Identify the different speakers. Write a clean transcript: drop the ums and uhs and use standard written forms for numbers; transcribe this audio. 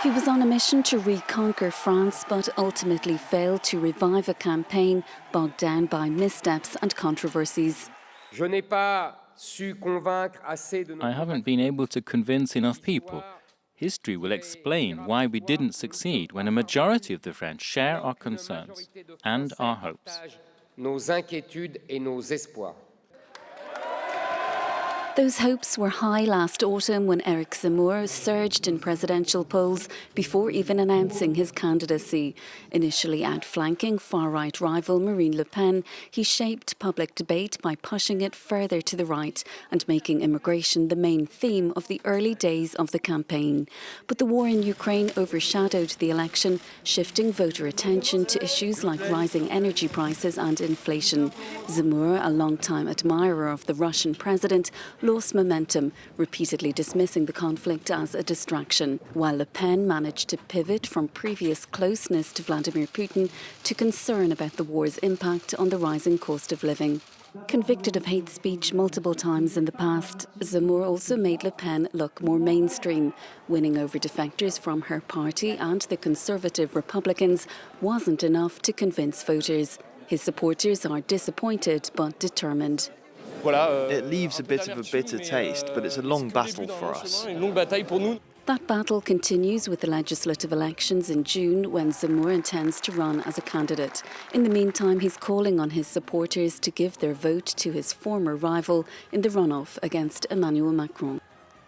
Speaker 1: He was on a mission to reconquer France, but ultimately failed to revive a campaign bogged down by missteps and controversies.
Speaker 2: I haven't been able to convince enough people. History will explain why we didn't succeed when a majority of the French share our concerns and our hopes.
Speaker 1: Those hopes were high last autumn when Eric Zemmour surged in presidential polls before even announcing his candidacy. Initially outflanking far-right rival Marine Le Pen, he shaped public debate by pushing it further to the right and making immigration the main theme of the early days of the campaign. But the war in Ukraine overshadowed the election, shifting voter attention to issues like rising energy prices and inflation. Zemmour, a long-time admirer of the Russian president, lost momentum, repeatedly dismissing the conflict as a distraction, while Le Pen managed to pivot from previous closeness to Vladimir Putin to concern about the war's impact on the rising cost of living. Convicted of hate speech multiple times in the past, Zemmour also made Le Pen look more mainstream. Winning over defectors from her party and the Conservative Republicans wasn't enough to convince voters. His supporters are disappointed but determined.
Speaker 3: It leaves a bit of a bitter taste, but it's a long battle for us.
Speaker 1: That battle continues with the legislative elections in June, when Zemmour intends to run as a candidate. In the meantime, he's calling on his supporters to give their vote to his former rival in the runoff against Emmanuel Macron.